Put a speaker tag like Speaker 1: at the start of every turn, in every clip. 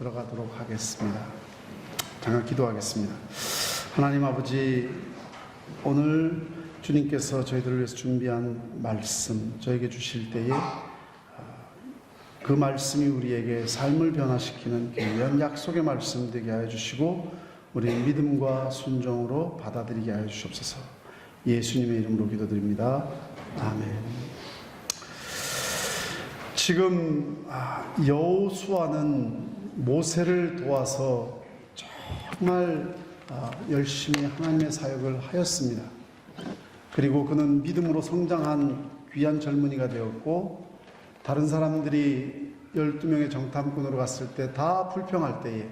Speaker 1: 들어가도록 하겠습니다. 잠깐 기도하겠습니다. 하나님 아버지, 오늘 주님께서 저희들을 위해서 준비한 말씀 저에게 주실 때에 그 말씀이 우리에게 삶을 변화시키는 귀한 약속의 말씀 되게 하여 주시고 우리 믿음과 순종으로 받아들이게 하여 주시옵소서. 예수님의 이름으로 기도드립니다. 아멘. 지금 여호수아는 모세를 도와서 정말 열심히 하나님의 사역을 하였습니다. 그리고 그는 믿음으로 성장한 귀한 젊은이가 되었고, 다른 사람들이 12명의 정탐꾼으로 갔을 때 다 불평할 때에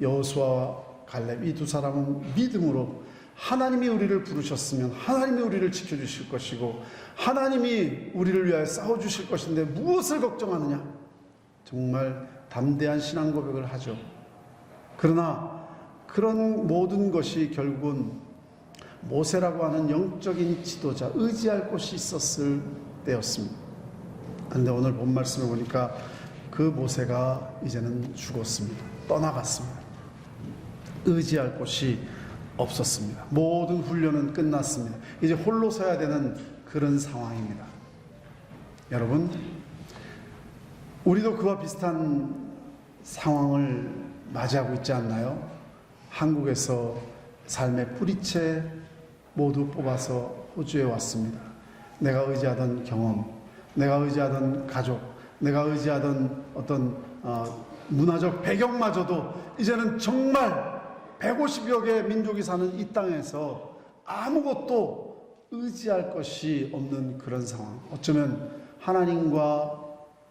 Speaker 1: 여호수아와 갈렙 이 두 사람은 믿음으로 하나님이 우리를 부르셨으면 하나님이 우리를 지켜주실 것이고 하나님이 우리를 위하여 싸워주실 것인데 무엇을 걱정하느냐, 정말 담대한 신앙 고백을 하죠. 그러나 그런 모든 것이 결국은 모세라고 하는 영적인 지도자, 의지할 곳이 있었을 때였습니다. 그런데 오늘 본 말씀을 보니까 그 모세가 이제는 죽었습니다. 떠나갔습니다. 의지할 곳이 없었습니다. 모든 훈련은 끝났습니다. 이제 홀로 서야 되는 그런 상황입니다. 여러분, 우리도 그와 비슷한 상황을 맞이하고 있지 않나요? 한국에서 삶의 뿌리채 모두 뽑아서 호주에 왔습니다. 내가 의지하던 경험, 내가 의지하던 가족, 내가 의지하던 어떤 문화적 배경마저도 이제는 정말 150여 개의 민족이 사는 이 땅에서 아무것도 의지할 것이 없는 그런 상황, 어쩌면 하나님과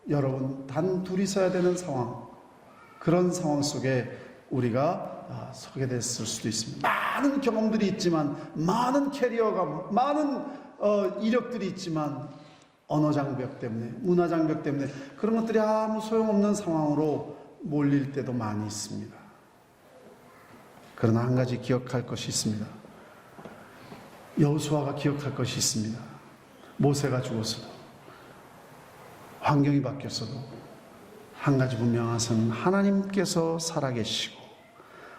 Speaker 1: 여러분 단 둘이 서야 되는 상황, 그런 상황 속에 우리가 서게 됐을 수도 있습니다. 많은 경험들이 있지만, 많은 캐리어가, 많은 이력들이 있지만 언어 장벽 때문에, 문화 장벽 때문에 그런 것들이 아무 소용없는 상황으로 몰릴 때도 많이 있습니다. 그러나 한 가지 기억할 것이 있습니다. 여호수아가 기억할 것이 있습니다. 모세가 죽었어도, 환경이 바뀌었어도 한 가지 분명한 것은 하나님께서 살아계시고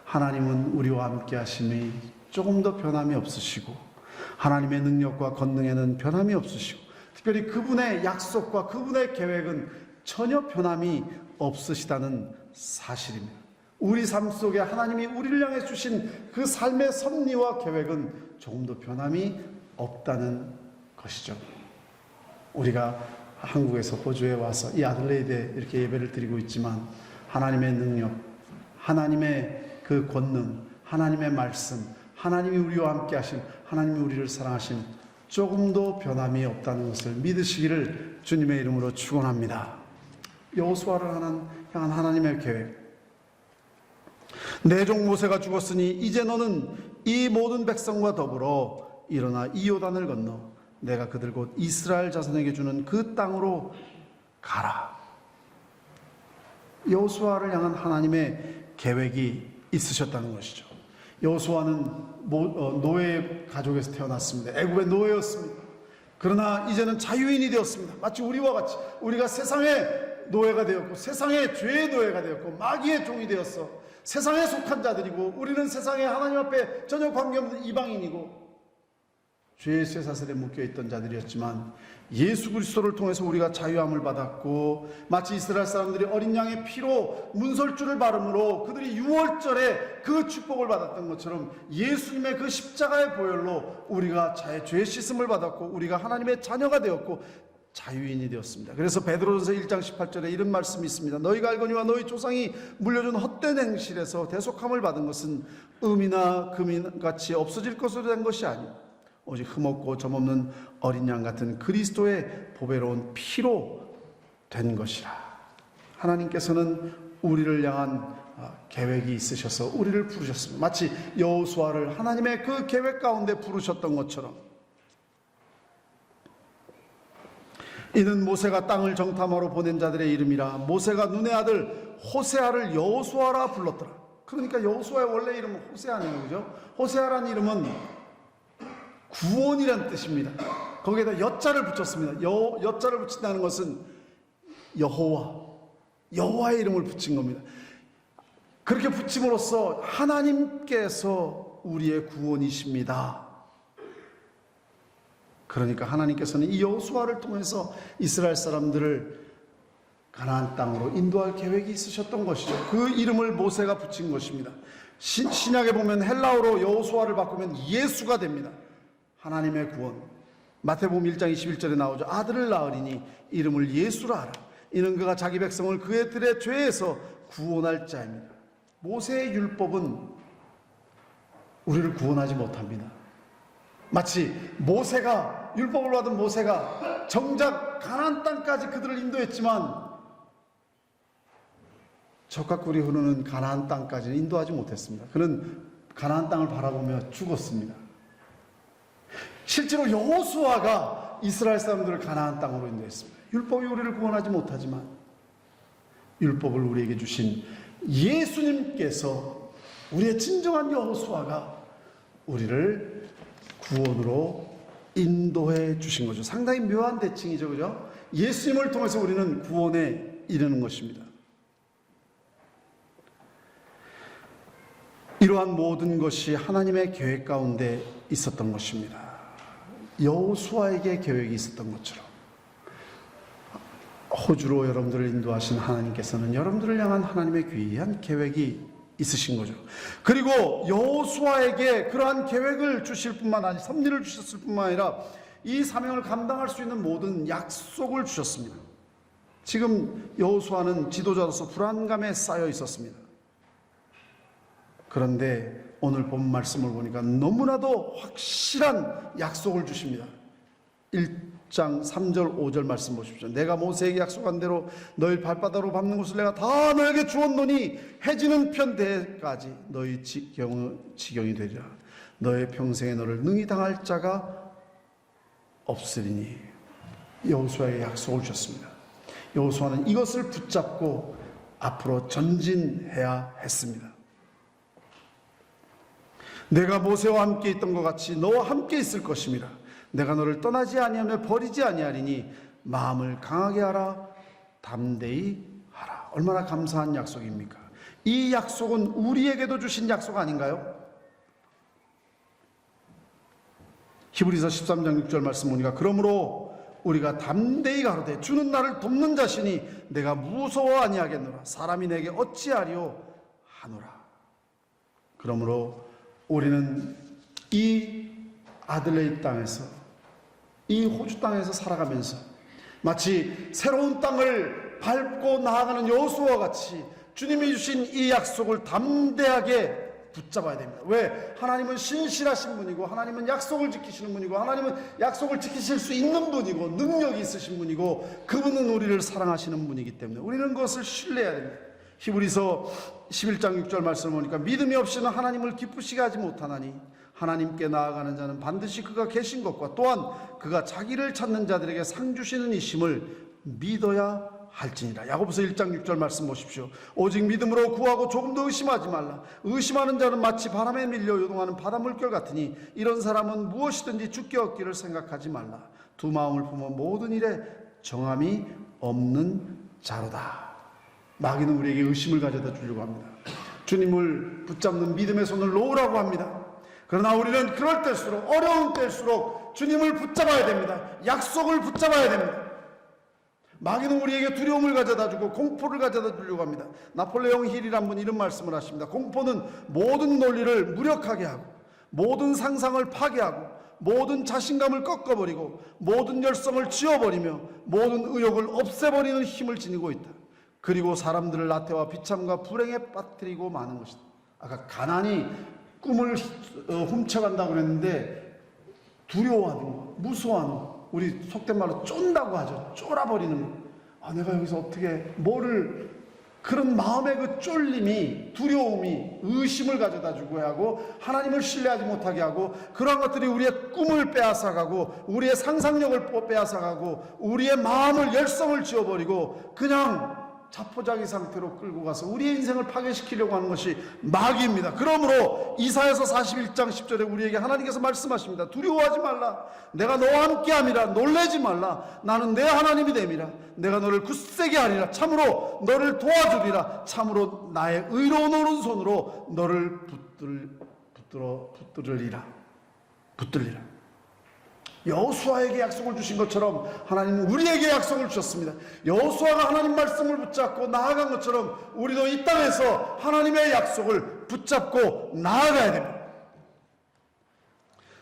Speaker 1: 하나님은 우리와 함께 하심이 조금 더 변함이 없으시고 하나님의 능력과 권능에는 변함이 없으시고 특별히 그분의 약속과 그분의 계획은 전혀 변함이 없으시다는 사실입니다. 우리 삶 속에 하나님이 우리를 향해 주신 그 삶의 섭리와 계획은 조금 더 변함이 없다는 것이죠. 우리가 한국에서 호주에 와서 이 아들레이드에 이렇게 예배를 드리고 있지만 하나님의 능력, 하나님의 그 권능, 하나님의 말씀, 하나님이 우리와 함께 하신, 하나님이 우리를 사랑하신 조금도 변함이 없다는 것을 믿으시기를 주님의 이름으로 축원합니다. 여호수아를 향한 하나님의 계획, 내 종 모세가 죽었으니 이제 너는 이 모든 백성과 더불어 일어나 이 요단을 건너 내가 그들 곧 이스라엘 자손에게 주는 그 땅으로 가라. 여호수아를 향한 하나님의 계획이 있으셨다는 것이죠. 여호수아는 노예 가족에서 태어났습니다. 애굽의 노예였습니다. 그러나 이제는 자유인이 되었습니다. 마치 우리와 같이 우리가 세상의 노예가 되었고 세상의 죄의 노예가 되었고 마귀의 종이 되었어 세상에 속한 자들이고, 우리는 세상에 하나님 앞에 전혀 관계없는 이방인이고 죄의 쇠사슬에 묶여있던 자들이었지만 예수 그리스도를 통해서 우리가 자유함을 받았고, 마치 이스라엘 사람들이 어린 양의 피로 문설주를 바름으로 그들이 유월절에 그 축복을 받았던 것처럼 예수님의 그 십자가의 보혈로 우리가 죄의 씻음을 받았고 우리가 하나님의 자녀가 되었고 자유인이 되었습니다. 그래서 베드로전서 1장 18절에 이런 말씀이 있습니다. 너희가 알거니와 너희 조상이 물려준 헛된 행실에서 대속함을 받은 것은 음이나 금이같이 없어질 것으로 된 것이 아니오 오직 흠없고 점없는 어린 양 같은 그리스도의 보배로운 피로 된 것이라. 하나님께서는 우리를 향한 계획이 있으셔서 우리를 부르셨습니다. 마치 여호수아를 하나님의 그 계획 가운데 부르셨던 것처럼 이는 모세가 땅을 정탐하러 보낸 자들의 이름이라. 모세가 눈의 아들 호세아를 여호수아라 불렀더라. 그러니까 여호수아의 원래 이름은 호세아네요, 그죠? 호세아라는 이름은 구원이란 뜻입니다. 거기에다 여자를 붙였습니다. 여자를 붙인다는 것은 여호와의 이름을 붙인 겁니다. 그렇게 붙임으로써 하나님께서 우리의 구원이십니다. 그러니까 하나님께서는 이 여호수아를 통해서 이스라엘 사람들을 가나안 땅으로 인도할 계획이 있으셨던 것이죠. 그 이름을 모세가 붙인 것입니다. 신약에 보면 헬라어로 여호수아를 바꾸면 예수가 됩니다. 하나님의 구원. 마태복음 1장 21절에 나오죠. 아들을 낳으리니 이름을 예수라 하라. 이는 그가 자기 백성을 그들의 죄에서 구원할 자입니다. 모세의 율법은 우리를 구원하지 못합니다. 마치 모세가, 율법을 받은 모세가 정작 가나안 땅까지 그들을 인도했지만 적과 꿀이 흐르는 가나안 땅까지는 인도하지 못했습니다. 그는 가나안 땅을 바라보며 죽었습니다. 실제로 여호수아가 이스라엘 사람들을 가나안 땅으로 인도했습니다. 율법이 우리를 구원하지 못하지만 율법을 우리에게 주신 예수님께서, 우리의 진정한 여호수아가 우리를 구원으로 인도해 주신 거죠. 상당히 묘한 대칭이죠, 그죠? 예수님을 통해서 우리는 구원에 이르는 것입니다. 이러한 모든 것이 하나님의 계획 가운데 있었던 것입니다. 여호수아에게 계획이 있었던 것처럼 호주로 여러분들을 인도하신 하나님께서는 여러분들을 향한 하나님의 귀한 계획이 있으신 거죠. 그리고 여호수아에게 그러한 계획을 주실 뿐만 아니라, 섭리를 주셨을 뿐만 아니라 이 사명을 감당할 수 있는 모든 약속을 주셨습니다. 지금 여호수아는 지도자로서 불안감에 쌓여 있었습니다. 그런데 오늘 본 말씀을 보니까 너무나도 확실한 약속을 주십니다. 1장 3절 5절 말씀 보십시오. 내가 모세에게 약속한 대로 너희 발바닥으로 밟는 곳을 내가 다 너에게 주었노니 해지는 편대까지 너희 지경이 되리라. 너의 평생에 너를 능히 당할 자가 없으리니. 여호수아에게 약속을 주셨습니다. 여호수아는 이것을 붙잡고 앞으로 전진해야 했습니다. 내가 모세와 함께 있던 것 같이 너와 함께 있을 것입니다. 내가 너를 떠나지 아니하며 버리지 아니하리니 마음을 강하게 하라, 담대히 하라. 얼마나 감사한 약속입니까? 이 약속은 우리에게도 주신 약속 아닌가요? 히브리서 13장 6절 말씀 보니까 그러므로 우리가 담대히 가로되 주는 나를 돕는 자시니 내가 무서워 아니하겠노라. 사람이 내게 어찌하리요 하노라. 그러므로 우리는 이 아들레이 땅에서, 이 호주 땅에서 살아가면서 마치 새로운 땅을 밟고 나아가는 여호수아와 같이 주님이 주신 이 약속을 담대하게 붙잡아야 됩니다. 왜? 하나님은 신실하신 분이고, 하나님은 약속을 지키시는 분이고, 하나님은 약속을 지키실 수 있는 분이고, 능력이 있으신 분이고, 그분은 우리를 사랑하시는 분이기 때문에 우리는 그것을 신뢰해야 됩니다. 히브리서 11장 6절 말씀을 보니까 믿음이 없이는 하나님을 기쁘시게 하지 못하나니 하나님께 나아가는 자는 반드시 그가 계신 것과 또한 그가 자기를 찾는 자들에게 상 주시는 이심을 믿어야 할지니라. 야고보서 1장 6절 말씀 보십시오. 오직 믿음으로 구하고 조금도 의심하지 말라. 의심하는 자는 마치 바람에 밀려 요동하는 바닷물결 같으니 이런 사람은 무엇이든지 주께 얻기를 생각하지 말라. 두 마음을 품어 모든 일에 정함이 없는 자로다. 마귀는 우리에게 의심을 가져다 주려고 합니다. 주님을 붙잡는 믿음의 손을 놓으라고 합니다. 그러나 우리는 그럴 때일수록, 어려운 때일수록 주님을 붙잡아야 됩니다. 약속을 붙잡아야 됩니다. 마귀는 우리에게 두려움을 가져다 주고 공포를 가져다 주려고 합니다. 나폴레옹 힐이란 분이 이런 말씀을 하십니다. 공포는 모든 논리를 무력하게 하고 모든 상상을 파괴하고 모든 자신감을 꺾어버리고 모든 열성을 지워버리며 모든 의욕을 없애버리는 힘을 지니고 있다. 그리고 사람들을 나태와 비참과 불행에 빠뜨리고 마는 것이다. 아까 가난이 꿈을 훔쳐간다고 그랬는데 두려워하는 거, 무서워하는 거, 우리 속된 말로 쫀다고 하죠. 쫄아버리는 거. 내가 여기서 어떻게 뭐를, 그런 마음의 그 쫄림이, 두려움이 의심을 가져다 주고 하고 하나님을 신뢰하지 못하게 하고 그러한 것들이 우리의 꿈을 빼앗아가고 우리의 상상력을 빼앗아가고 우리의 마음을, 열성을 지워버리고 그냥 자포자기 상태로 끌고 가서 우리의 인생을 파괴시키려고 하는 것이 마귀입니다. 그러므로 이사야서 41장 10절에 우리에게 하나님께서 말씀하십니다. 두려워하지 말라. 내가 너와 함께함이라. 놀라지 말라. 나는 내 하나님이 됨이라. 내가 너를 굳세게 하리라. 참으로 너를 도와주리라. 참으로 나의 의로운 오른손으로 너를 붙들리라. 여호수아에게 약속을 주신 것처럼 하나님은 우리에게 약속을 주셨습니다. 여호수아가 하나님 말씀을 붙잡고 나아간 것처럼 우리도 이 땅에서 하나님의 약속을 붙잡고 나아가야 됩니다.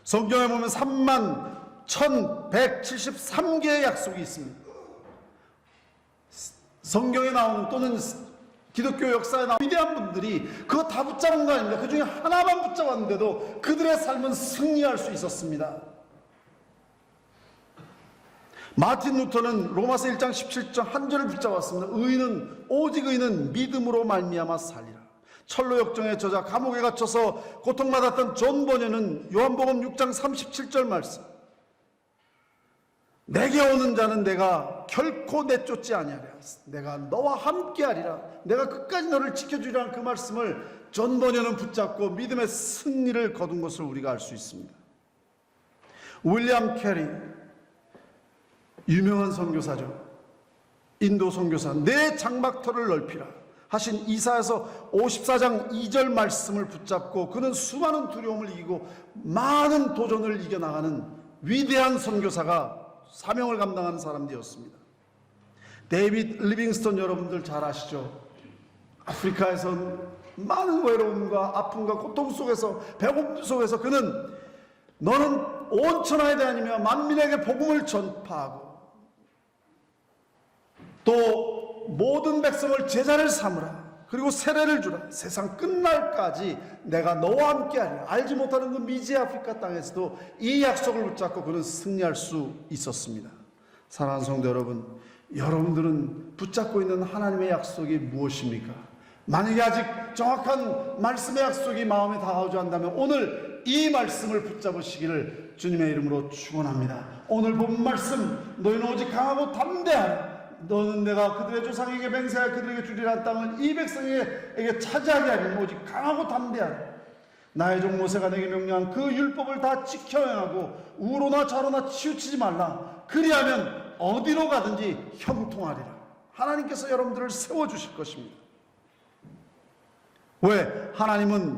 Speaker 1: 성경에 보면 31,173개의 약속이 있습니다. 성경에 나오는 또는 기독교 역사에 나오는 위대한 분들이 그거 다 붙잡은 거 아닙니다. 그 중에 하나만 붙잡았는데도 그들의 삶은 승리할 수 있었습니다. 마틴 루터는 로마서 1장 17절 한 절을 붙잡았습니다. 오직 의인은 믿음으로 말미암아 살리라. 철로 역정의 저자, 감옥에 갇혀서 고통받았던 존 번연은 요한복음 6장 37절 말씀, 내게 오는 자는 내가 결코 내쫓지 아니하리라. 내가 너와 함께하리라. 내가 끝까지 너를 지켜주리라는 그 말씀을 존 번연은 붙잡고 믿음의 승리를 거둔 것을 우리가 알 수 있습니다. 윌리엄 캐리, 유명한 선교사죠. 인도 선교사, 내 장막터를 넓히라 하신 이사야서 54장 2절 말씀을 붙잡고 그는 수많은 두려움을 이기고 많은 도전을 이겨나가는 위대한 선교사가 사명을 감당하는 사람들이었습니다. 데이빗 리빙스턴 여러분들 잘 아시죠? 아프리카에선 많은 외로움과 아픔과 고통 속에서, 배고픔 속에서 그는 너는 온 천하에 다니며 만민에게 복음을 전파하고 또 모든 백성을 제자를 삼으라. 그리고 세례를 주라. 세상 끝날까지 내가 너와 함께하리라. 알지 못하는 그 미지 아프리카 땅에서도 이 약속을 붙잡고 그는 승리할 수 있었습니다. 사랑하는 성도 여러분, 여러분들은 붙잡고 있는 하나님의 약속이 무엇입니까? 만약에 아직 정확한 말씀의 약속이 마음에 다가오지 않는다면 오늘 이 말씀을 붙잡으시기를 주님의 이름으로 축원합니다. 오늘 본 말씀, 너희는 오직 강하고 담대하라. 너는 내가 그들의 조상에게 맹세하여 그들에게 주리라 땅을 이 백성에게 차지하게 하리니 오직 강하고 담대하라. 나의 종 모세가 내게 명령한 그 율법을 다 지켜 행하고 우로나 좌로나 치우치지 말라. 그리하면 어디로 가든지 형통하리라. 하나님께서 여러분들을 세워주실 것입니다. 왜? 하나님은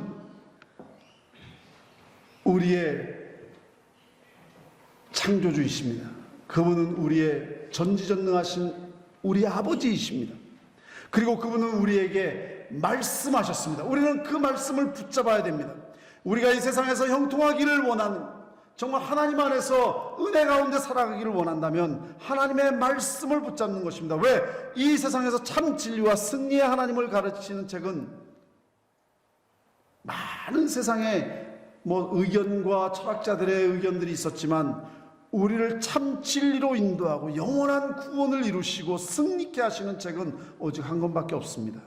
Speaker 1: 우리의 창조주이십니다. 그분은 우리의 전지전능하신 우리 아버지이십니다. 그리고 그분은 우리에게 말씀하셨습니다. 우리는 그 말씀을 붙잡아야 됩니다. 우리가 이 세상에서 형통하기를 원하는, 정말 하나님 안에서 은혜 가운데 살아가기를 원한다면 하나님의 말씀을 붙잡는 것입니다. 왜? 이 세상에서 참 진리와 승리의 하나님을 가르치는 책은 많은 세상의 의견과 철학자들의 의견들이 있었지만 우리를 참 진리로 인도하고 영원한 구원을 이루시고 승리케 하시는 책은 오직 한 권밖에 없습니다.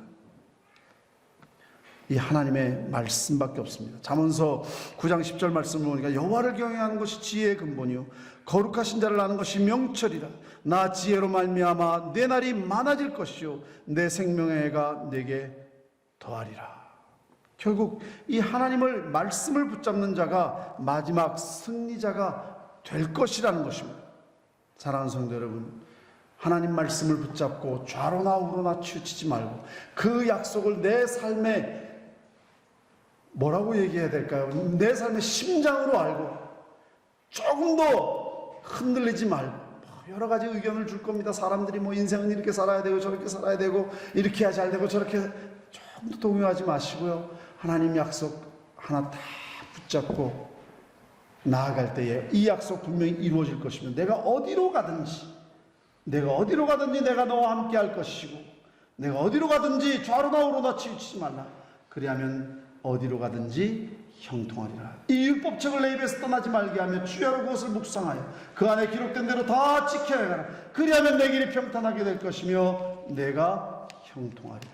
Speaker 1: 이 하나님의 말씀밖에 없습니다. 잠언서 9장 10절 말씀을 보니까 여호와를 경외하는 것이 지혜의 근본이요 거룩하신 자를 아는 것이 명철이라. 나 지혜로 말미암아 내 날이 많아질 것이요 내 생명의 해가 내게 더하리라. 결국 이 하나님을 말씀을 붙잡는 자가 마지막 승리자가 될 것이라는 것입니다. 사랑하는 성도 여러분, 하나님 말씀을 붙잡고 좌로나 우로나 치우치지 말고 그 약속을 내 삶에 뭐라고 얘기해야 될까요? 내 삶의 심장으로 알고 조금 더 흔들리지 말고, 여러 가지 의견을 줄 겁니다. 사람들이 인생은 이렇게 살아야 되고 저렇게 살아야 되고 이렇게 해야 잘 되고 저렇게, 조금 더 동요하지 마시고요. 하나님 약속 하나 다 붙잡고 나아갈 때에 이 약속 분명히 이루어질 것이며 내가 어디로 가든지 내가 너와 함께 할 것이고 내가 어디로 가든지 좌로나 우로나 치우치지 말라. 그리하면 어디로 가든지 형통하리라. 이 율법책을 내 입에서 떠나지 말게 하며 주야로 그것을 묵상하여 그 안에 기록된 대로 다 지켜야 하라. 그리하면 내 길이 평탄하게 될 것이며 내가 형통하리라.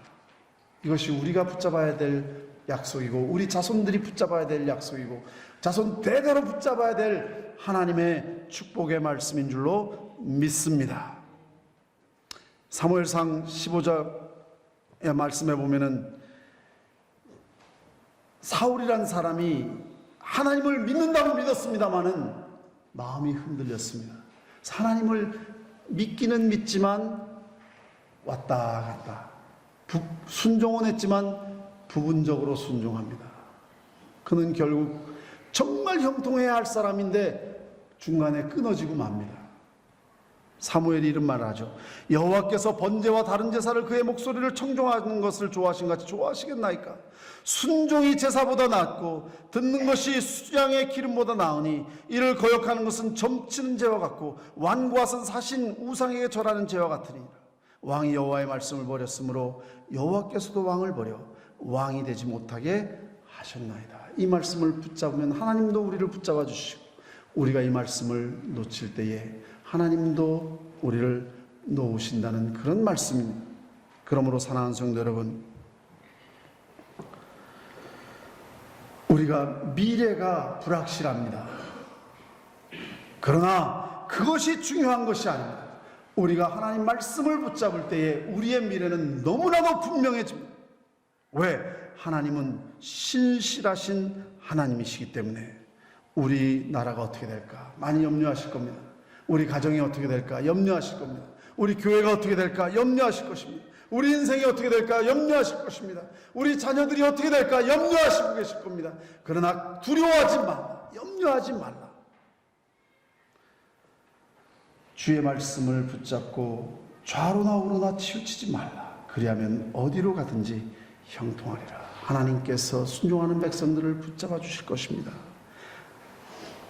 Speaker 1: 이것이 우리가 붙잡아야 될 약속이고 우리 자손들이 붙잡아야 될 약속이고 자손 대대로 붙잡아야 될 하나님의 축복의 말씀인 줄로 믿습니다. 사무엘상 15장의 말씀에 보면은 사울이란 사람이 하나님을 믿는다고 믿었습니다마는 마음이 흔들렸습니다. 하나님을 믿기는 믿지만 왔다 갔다 순종은 했지만 부분적으로 순종합니다. 그는 결국 정말 형통해야 할 사람인데 중간에 끊어지고 맙니다. 사무엘이 이런 말을 하죠. 여호와께서 번제와 다른 제사를 그의 목소리를 청종하는 것을 좋아하신 같이 좋아하시겠나이까. 순종이 제사보다 낫고 듣는 것이 수양의 기름보다 나으니 이를 거역하는 것은 점치는 죄와 같고 완고하선 사신 우상에게 절하는 죄와 같으니라. 왕이 여호와의 말씀을 버렸으므로 여호와께서도 왕을 버려 왕이 되지 못하게 하셨나이다. 이 말씀을 붙잡으면 하나님도 우리를 붙잡아 주시고, 우리가 이 말씀을 놓칠 때에 하나님도 우리를 놓으신다는 그런 말씀입니다. 그러므로 사랑하는 성도 여러분, 우리가 미래가 불확실합니다. 그러나 그것이 중요한 것이 아닙니다. 우리가 하나님 말씀을 붙잡을 때에 우리의 미래는 너무나도 분명해집니다. 왜? 하나님은 신실하신 하나님이시기 때문에. 우리 나라가 어떻게 될까 많이 염려하실 겁니다. 우리 가정이 어떻게 될까 염려하실 겁니다. 우리 교회가 어떻게 될까 염려하실 것입니다. 우리 인생이 어떻게 될까 염려하실 것입니다. 우리 자녀들이 어떻게 될까 염려하시고 계실 겁니다. 그러나 두려워하지 말라, 염려하지 말라. 주의 말씀을 붙잡고 좌로나 우로나 치우치지 말라. 그리하면 어디로 가든지 형통하리라. 하나님께서 순종하는 백성들을 붙잡아 주실 것입니다.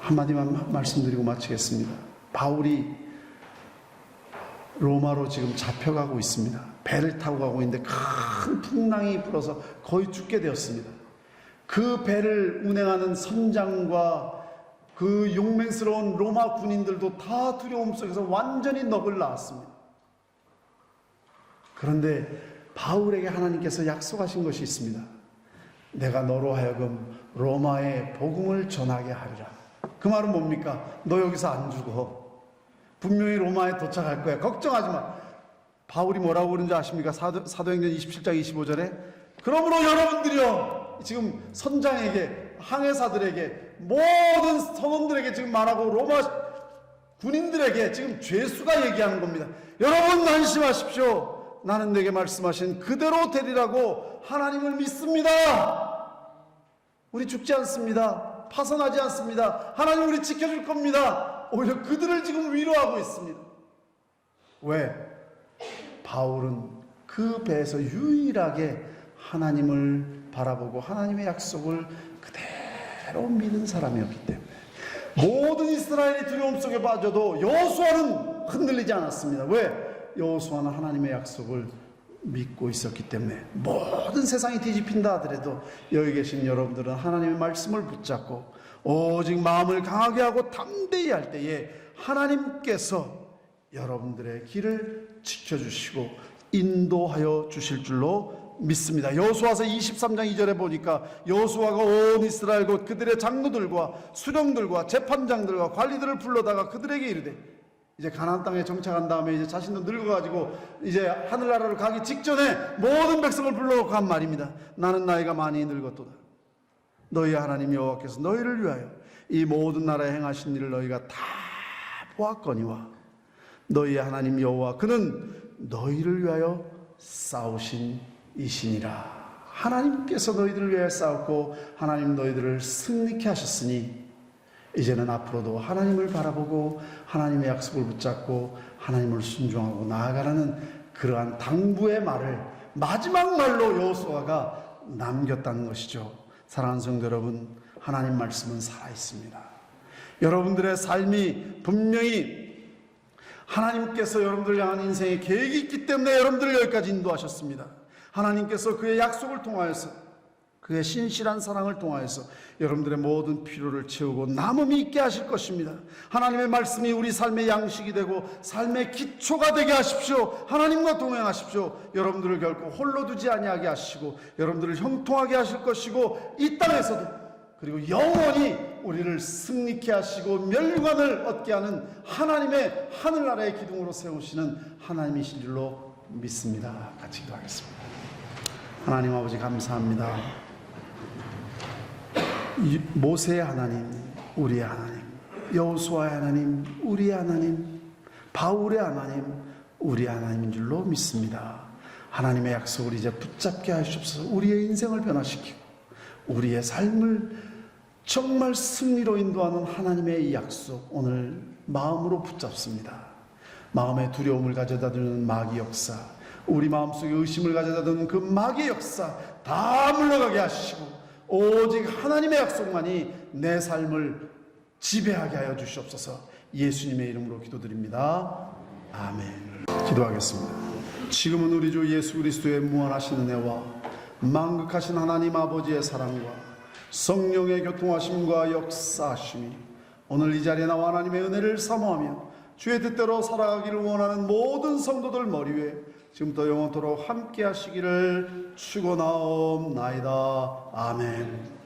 Speaker 1: 한마디만 말씀드리고 마치겠습니다. 바울이 로마로 지금 잡혀가고 있습니다. 배를 타고 가고 있는데 큰 풍랑이 불어서 거의 죽게 되었습니다. 그 배를 운행하는 선장과 그 용맹스러운 로마 군인들도 다 두려움 속에서 완전히 넋을 낳았습니다. 그런데 바울에게 하나님께서 약속하신 것이 있습니다. 내가 너로 하여금 로마에 복음을 전하게 하리라. 그 말은 뭡니까? 너 여기서 안 죽어. 분명히 로마에 도착할 거야. 걱정하지 마. 바울이 뭐라고 그러는지 아십니까? 사도행전 27장 25절에 그러므로 여러분들이요, 지금 선장에게, 항해사들에게, 모든 선원들에게 지금 말하고 로마 군인들에게 지금 죄수가 얘기하는 겁니다. 여러분 안심하십시오. 나는 내게 말씀하신 그대로 되리라고 하나님을 믿습니다. 우리 죽지 않습니다. 파선하지 않습니다. 하나님 우리 지켜줄 겁니다. 오히려 그들을 지금 위로하고 있습니다. 왜? 바울은 그 배에서 유일하게 하나님을 바라보고 하나님의 약속을 그대로 믿은 사람이었기 때문에 모든 이스라엘이 두려움 속에 빠져도 여호수아는 흔들리지 않았습니다. 왜? 여호수아는 하나님의 약속을 믿고 있었기 때문에 모든 세상이 뒤집힌다 하더라도 여기 계신 여러분들은 하나님의 말씀을 붙잡고 오직 마음을 강하게 하고 담대히 할 때에 하나님께서 여러분들의 길을 지켜주시고 인도하여 주실 줄로 믿습니다. 여호수아서 23장 2절에 보니까 여호수아가 온 이스라엘 곧 그들의 장로들과 수령들과 재판장들과 관리들을 불러다가 그들에게 이르되, 이제 가나안 땅에 정착한 다음에 이제 자신도 늙어가지고 이제 하늘나라로 가기 직전에 모든 백성을 불러놓고 한 말입니다. 나는 나이가 많이 늙었도다. 너희 하나님 여호와께서 너희를 위하여 이 모든 나라에 행하신 일을 너희가 다 보았거니와 너희의 하나님 여호와 그는 너희를 위하여 싸우신 이시니라. 하나님께서 너희들을 위하여 싸웠고 하나님 너희들을 승리케 하셨으니 이제는 앞으로도 하나님을 바라보고 하나님의 약속을 붙잡고 하나님을 순종하고 나아가라는 그러한 당부의 말을 마지막 말로 여호수아가 남겼다는 것이죠. 사랑하는 성도 여러분, 하나님 말씀은 살아있습니다. 여러분들의 삶이 분명히 하나님께서 여러분들을 향한 인생의 계획이 있기 때문에 여러분들을 여기까지 인도하셨습니다. 하나님께서 그의 약속을 통하여서 그의 신실한 사랑을 통하여서 여러분들의 모든 필요를 채우고 남음이 있게 하실 것입니다. 하나님의 말씀이 우리 삶의 양식이 되고 삶의 기초가 되게 하십시오. 하나님과 동행하십시오. 여러분들을 결코 홀로 두지 아니하게 하시고 여러분들을 형통하게 하실 것이고 이 땅에서도 그리고 영원히 우리를 승리케 하시고 멸류관을 얻게 하는 하나님의 하늘나라의 기둥으로 세우시는 하나님이신 줄로 믿습니다. 같이 기도하겠습니다. 하나님 아버지 감사합니다. 모세의 하나님, 우리의 하나님, 여호수아의 하나님, 우리의 하나님, 바울의 하나님, 우리의 하나님인 줄로 믿습니다. 하나님의 약속을 이제 붙잡게 하시옵소서. 우리의 인생을 변화시키고 우리의 삶을 정말 승리로 인도하는 하나님의 이 약속, 오늘 마음으로 붙잡습니다. 마음에 두려움을 가져다주는 마귀 역사, 우리 마음속에 의심을 가져다주는 그 마귀 역사 다 물러가게 하시고 오직 하나님의 약속만이 내 삶을 지배하게 하여 주시옵소서. 예수님의 이름으로 기도드립니다. 아멘. 기도하겠습니다. 지금은 우리 주 예수 그리스도의 무한하신 은혜와 만극하신 하나님 아버지의 사랑과 성령의 교통하심과 역사하심이 오늘 이 자리에 나와 하나님의 은혜를 사모하며 주의 뜻대로 살아가기를 원하는 모든 성도들 머리 위에 지금부터 영원토록 함께 하시기를 축원하옵나이다. 아멘.